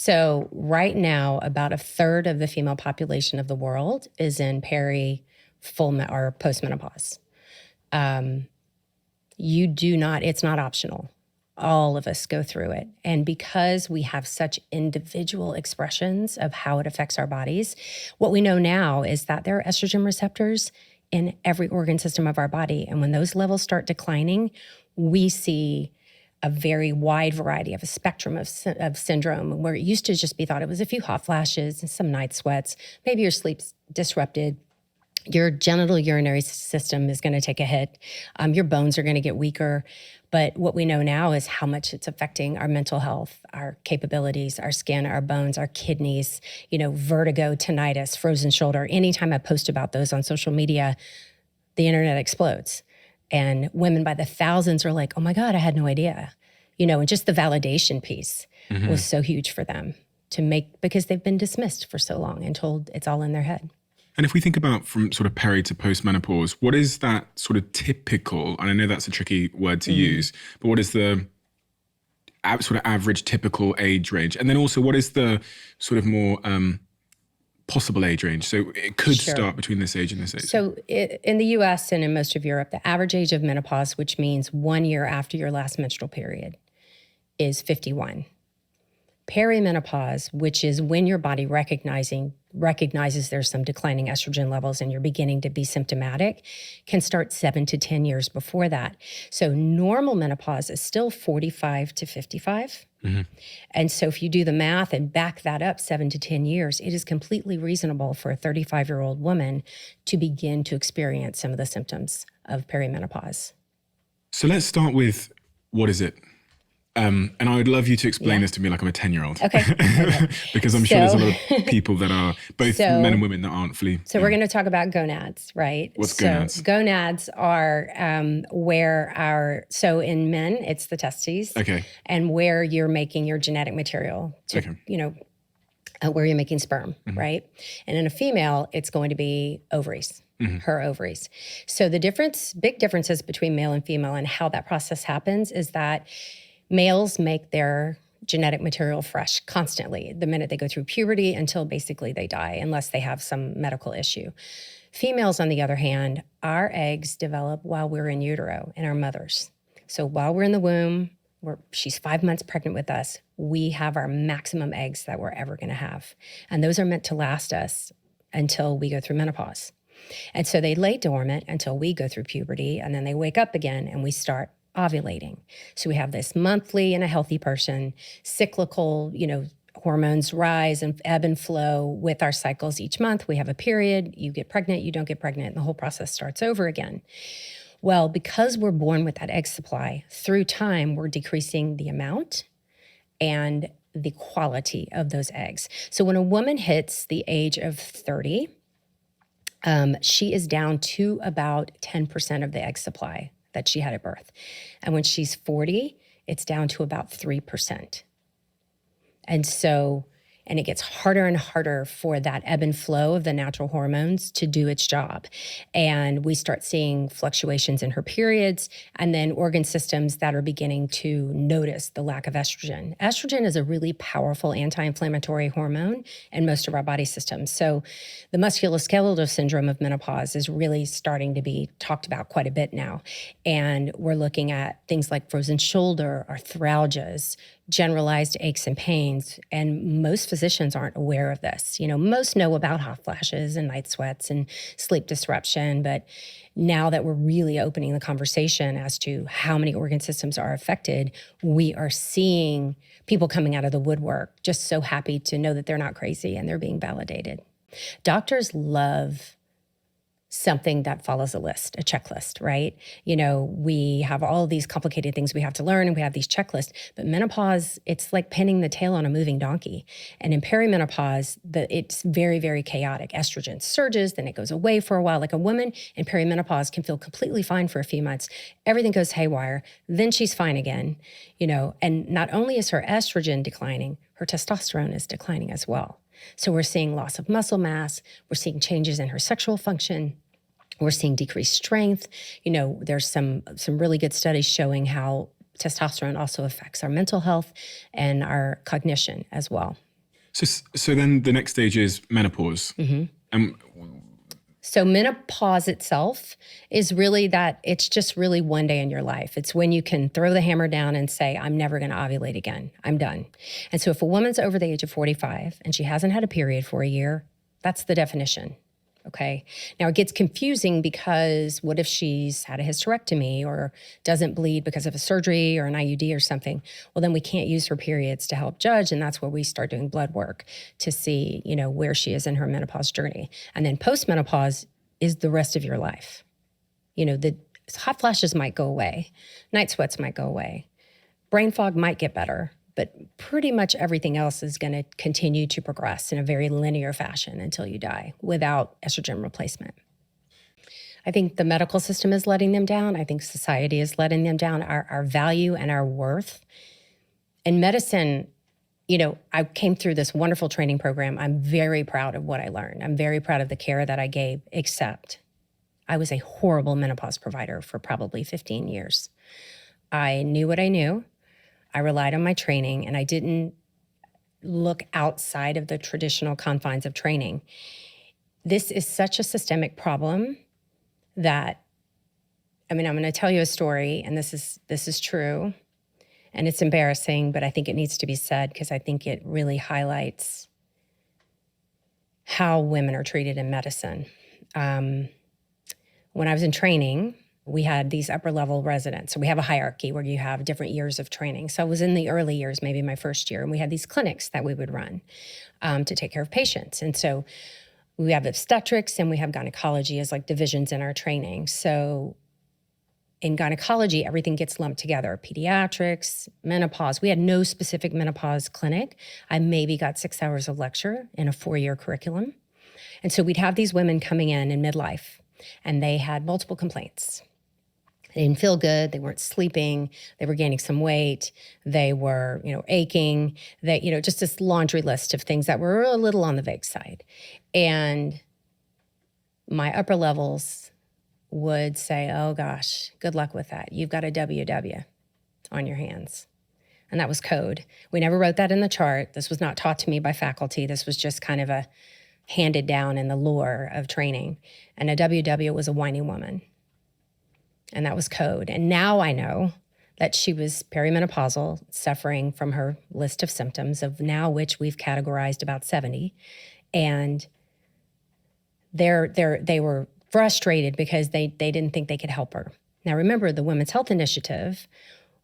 So right now, about a third of the female population of the world is in or postmenopause. It's not optional. All of us go through it. And because we have such individual expressions of how it affects our bodies, what we know now is that there are estrogen receptors in every organ system of our body. And when those levels start declining, we see a very wide variety of a spectrum of syndrome, where it used to just be thought it was a few hot flashes and some night sweats. Maybe your sleep's disrupted. Your genital urinary system is going to take a hit. Your bones are going to get weaker. But what we know now is how much it's affecting our mental health, our capabilities, our skin, our bones, our kidneys, vertigo, tinnitus, frozen shoulder. Anytime I post about those on social media, the internet explodes. And women by the thousands are like, oh my God, I had no idea. And just the validation piece was so huge for them because they've been dismissed for so long and told it's all in their head. And if we think about from sort of peri to post-menopause, what is that sort of typical, and I know that's a tricky word to use, but what is the sort of average typical age range? And then also, what is the sort of more possible age range? So it could start between this age and this age. So in the US and in most of Europe, the average age of menopause, which means 1 year after your last menstrual period, is 51. Perimenopause, which is when your body recognizes there's some declining estrogen levels and you're beginning to be symptomatic, can start 7 to 10 years before that. So normal menopause is still 45 to 55. And so if you do the math and back that up 7 to 10 years, it is completely reasonable for a 35-year-old woman to begin to experience some of the symptoms of perimenopause. So let's start with, what is it? And I would love you to explain this to me like I'm a 10-year-old. Okay. Because I'm sure there's a lot of people that are, both men and women, that aren't fully. So we're going to talk about gonads, right? What's gonads? Gonads are so in men, it's the testes. Okay. And where you're making your genetic material where you're making sperm, right? And in a female, it's going to be ovaries. Her ovaries. So the big differences between male and female and how that process happens is that males make their genetic material fresh constantly the minute they go through puberty until basically they die, unless they have some medical issue. Females, on the other hand, our eggs develop while we're in utero in our mothers. So while we're in the womb, she's 5 months pregnant with us, we have our maximum eggs that we're ever going to have. And those are meant to last us until we go through menopause. And so they lay dormant until we go through puberty, and then they wake up again and we start ovulating. So we have this monthly in a healthy person, cyclical, hormones rise and ebb and flow with our cycles each month. We have a period, you get pregnant, you don't get pregnant, and the whole process starts over again. Well, because we're born with that egg supply, through time, we're decreasing the amount and the quality of those eggs. So when a woman hits the age of 30, she is down to about 10% of the egg supply that she had at birth. And when she's 40, it's down to about 3%. And it gets harder and harder for that ebb and flow of the natural hormones to do its job. And we start seeing fluctuations in her periods, and then organ systems that are beginning to notice the lack of estrogen. Estrogen is a really powerful anti-inflammatory hormone in most of our body systems. So the musculoskeletal syndrome of menopause is really starting to be talked about quite a bit now. And we're looking at things like frozen shoulder, arthralgias, generalized aches and pains, and most physicians aren't aware of this. Most know about hot flashes and night sweats and sleep disruption, but now that we're really opening the conversation as to how many organ systems are affected, we are seeing people coming out of the woodwork just so happy to know that they're not crazy and they're being validated. Doctors love something that follows a checklist, right? We have all these complicated things we have to learn, and we have these checklists, but menopause, it's like pinning the tail on a moving donkey. And in perimenopause, it's very, very chaotic. Estrogen surges, then it goes away for a while. Like a woman in perimenopause can feel completely fine for a few months. Everything goes haywire. Then she's fine again, and not only is her estrogen declining, her testosterone is declining as well. So we're seeing loss of muscle mass. We're seeing changes in her sexual function. We're seeing decreased strength. There's some really good studies showing how testosterone also affects our mental health and our cognition as well. So then the next stage is menopause. Um, So menopause itself is really that it's just really one day in your life. It's when you can throw the hammer down and say, I'm never going to ovulate again. I'm done. And so if a woman's over the age of 45 and she hasn't had a period for a year, that's the definition. Okay. Now it gets confusing because what if she's had a hysterectomy or doesn't bleed because of a surgery or an IUD or something? Well, then we can't use her periods to help judge. And that's where we start doing blood work to see, where she is in her menopause journey. And then postmenopause is the rest of your life. The hot flashes might go away, night sweats might go away, brain fog might get better, but pretty much everything else is going to continue to progress in a very linear fashion until you die without estrogen replacement. I think the medical system is letting them down. I think society is letting them down, our value and our worth. In medicine, I came through this wonderful training program. I'm very proud of what I learned. I'm very proud of the care that I gave, except I was a horrible menopause provider for probably 15 years. I knew what I knew. I relied on my training, and I didn't look outside of the traditional confines of training. This is such a systemic problem that, I'm going to tell you a story, and this is true, and it's embarrassing, but I think it needs to be said because I think it really highlights how women are treated in medicine. When I was in training, we had these upper level residents. So we have a hierarchy where you have different years of training. So I was in the early years, maybe my first year, and we had these clinics that we would run to take care of patients. And so we have obstetrics and we have gynecology as like divisions in our training. So in gynecology, everything gets lumped together. Pediatrics, menopause. We had no specific menopause clinic. I maybe got 6 hours of lecture in a 4-year curriculum. And so we'd have these women coming in midlife, and they had multiple complaints. They didn't feel good. They weren't sleeping. They were gaining some weight. They were, aching. They, just this laundry list of things that were a little on the vague side. And my upper levels would say, oh gosh, good luck with that. You've got a WW on your hands. And that was code. We never wrote that in the chart. This was not taught to me by faculty. This was just kind of a handed down in the lore of training. And a WW was a whiny woman. And that was code. And now I know that she was perimenopausal, suffering from her list of symptoms, of now which we've categorized about 70. And they were frustrated because they didn't think they could help her. Now remember, the Women's Health Initiative,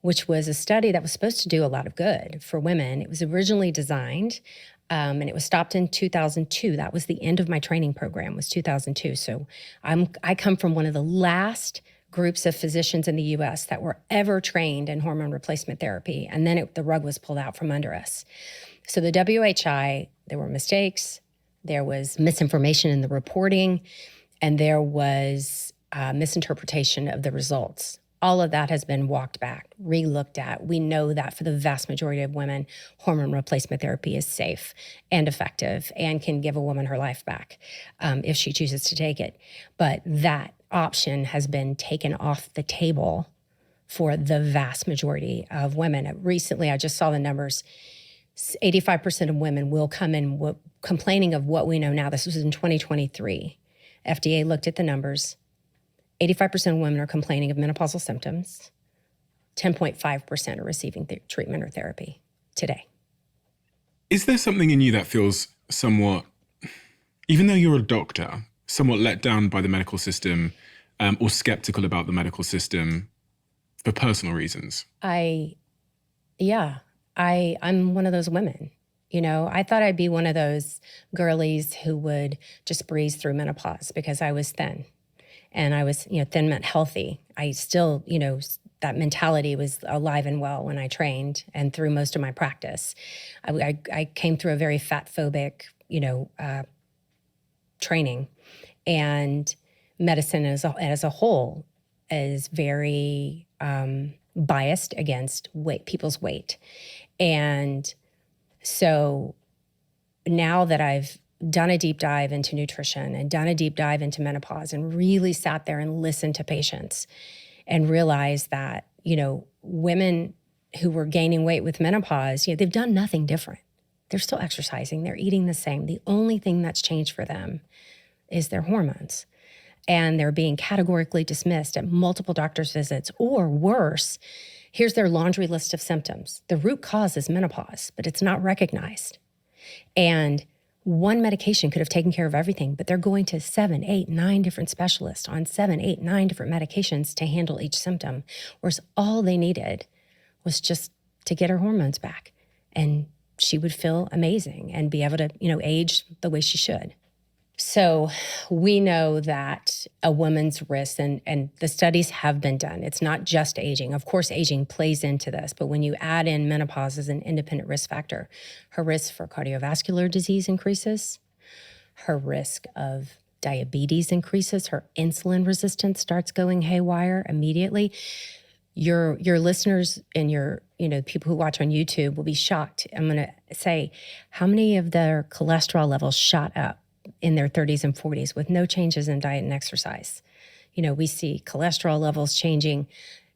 which was a study that was supposed to do a lot of good for women, it was originally designed, and it was stopped in 2002. That was the end of my training program, was 2002. So I come from one of the last groups of physicians in the U.S. that were ever trained in hormone replacement therapy. And then the rug was pulled out from under us. So the WHI, there were mistakes, there was misinformation in the reporting, and there was misinterpretation of the results. All of that has been walked back, re-looked at. We know that for the vast majority of women, hormone replacement therapy is safe and effective and can give a woman her life back if she chooses to take it. But that option has been taken off the table for the vast majority of women. Recently, I just saw the numbers. 85% of women will come in complaining of what we know now. This was in 2023. FDA looked at the numbers. 85% of women are complaining of menopausal symptoms. 10.5% are receiving treatment or therapy today. Is there something in you that feels somewhat, even though you're a doctor, somewhat let down by the medical system, or skeptical about the medical system for personal reasons? I'm one of those women. I thought I'd be one of those girlies who would just breeze through menopause because I was thin. And I was, thin meant healthy. I still, that mentality was alive and well when I trained and through most of my practice. I came through a very fat phobic, training, and medicine as a whole is very biased against people's weight. And so now that I've done a deep dive into nutrition and done a deep dive into menopause and really sat there and listened to patients and realized that, women who were gaining weight with menopause, they've done nothing different. They're still exercising. They're eating the same. The only thing that's changed for them is their hormones. And they're being categorically dismissed at multiple doctor's visits. Or worse, here's their laundry list of symptoms. The root cause is menopause, but it's not recognized. And one medication could have taken care of everything, but they're going to 7, 8, 9 different specialists on 7, 8, 9 different medications to handle each symptom. Whereas all they needed was just to get her hormones back. And she would feel amazing and be able to, age the way she should. So we know that a woman's risk, and the studies have been done. It's not just aging. Of course, aging plays into this, but when you add in menopause as an independent risk factor, her risk for cardiovascular disease increases, her risk of diabetes increases, her insulin resistance starts going haywire immediately. Your listeners and your people who watch on YouTube will be shocked. I'm going to say, how many of their cholesterol levels shot up in their 30s and 40s with no changes in diet and exercise? We see cholesterol levels changing,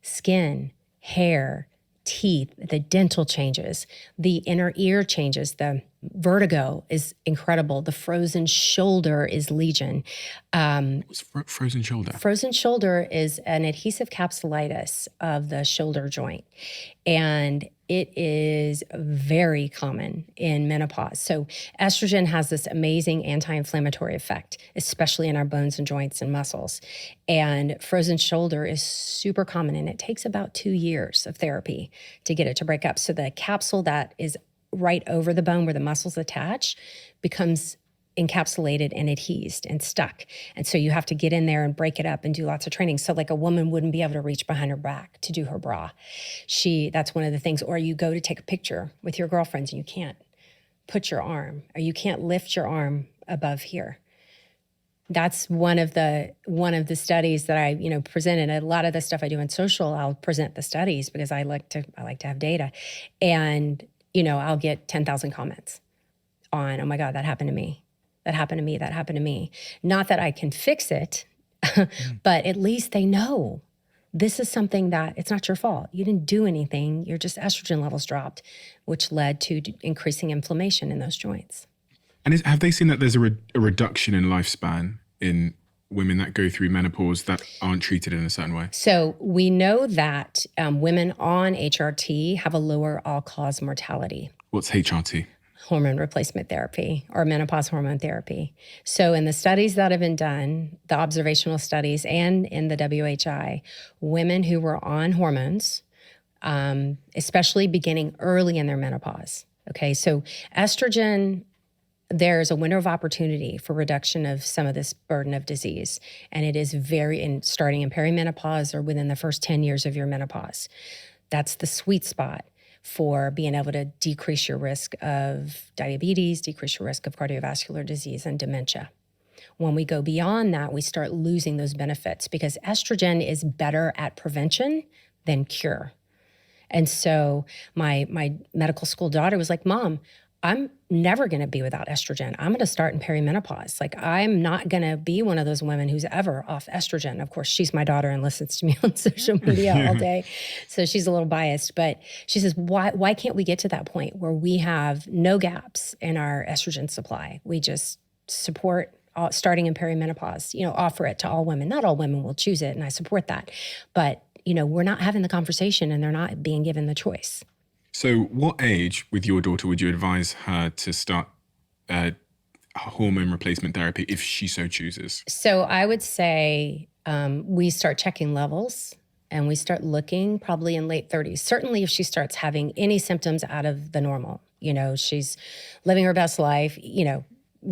skin, hair, teeth, the dental changes, the inner ear changes, the vertigo is incredible. The frozen shoulder is legion. What's frozen shoulder? Frozen shoulder is an adhesive capsulitis of the shoulder joint. And it is very common in menopause. So estrogen has this amazing anti-inflammatory effect, especially in our bones and joints and muscles. And frozen shoulder is super common, and it takes about 2 years of therapy to get it to break up. So the capsule that is right over the bone where the muscles attach becomes encapsulated and adhesed and stuck. And so you have to get in there and break it up and do lots of training. So like a woman wouldn't be able to reach behind her back to do her bra. That's one of the things. Or you go to take a picture with your girlfriends and you can't put your arm, or you can't lift your arm above here. That's one of the studies that I presented. A lot of the stuff I do in social, I'll present the studies because I like to have data, and I'll get 10,000 comments on, oh my God, that happened to me. That happened to me. That happened to me. Not that I can fix it, but at least they know this is something that it's not your fault. You didn't do anything. Your just estrogen levels dropped, which led to increasing inflammation in those joints. And have they seen that there's a reduction in lifespan in women that go through menopause that aren't treated in a certain way? So we know that women on HRT have a lower all-cause mortality. What's HRT? Hormone replacement therapy, or menopause hormone therapy. So in the studies that have been done, the observational studies and in the WHI, women who were on hormones, especially beginning early in their menopause. Okay, so estrogen, there's a window of opportunity for reduction of some of this burden of disease. And it is starting in perimenopause or within the first 10 years of your menopause. That's the sweet spot for being able to decrease your risk of diabetes, decrease your risk of cardiovascular disease and dementia. When we go beyond that, we start losing those benefits because estrogen is better at prevention than cure. And so my medical school daughter was like, Mom, I'm never going to be without estrogen. I'm going to start in perimenopause. Like, I'm not going to be one of those women who's ever off estrogen. Of course, she's my daughter and listens to me on social media all day. So she's a little biased, but she says, why can't we get to that point where we have no gaps in our estrogen supply? We just support starting in perimenopause, offer it to all women. Not all women will choose it, and I support that. But, we're not having the conversation and they're not being given the choice. So what age with your daughter would you advise her to start hormone replacement therapy if she so chooses? So I would say we start checking levels and we start looking probably in late 30s. Certainly if she starts having any symptoms out of the normal, she's living her best life,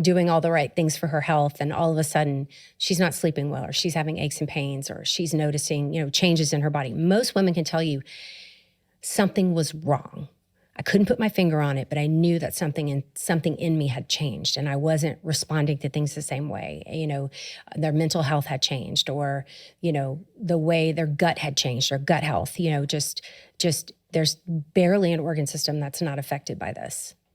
doing all the right things for her health, and all of a sudden she's not sleeping well, or she's having aches and pains, or she's noticing, changes in her body. Most women can tell you something was wrong. I couldn't put my finger on it, but I knew that something in me had changed, and I wasn't responding to things the same way. Their mental health had changed, or the way their gut had changed, or gut health. Just there's barely an organ system that's not affected by this.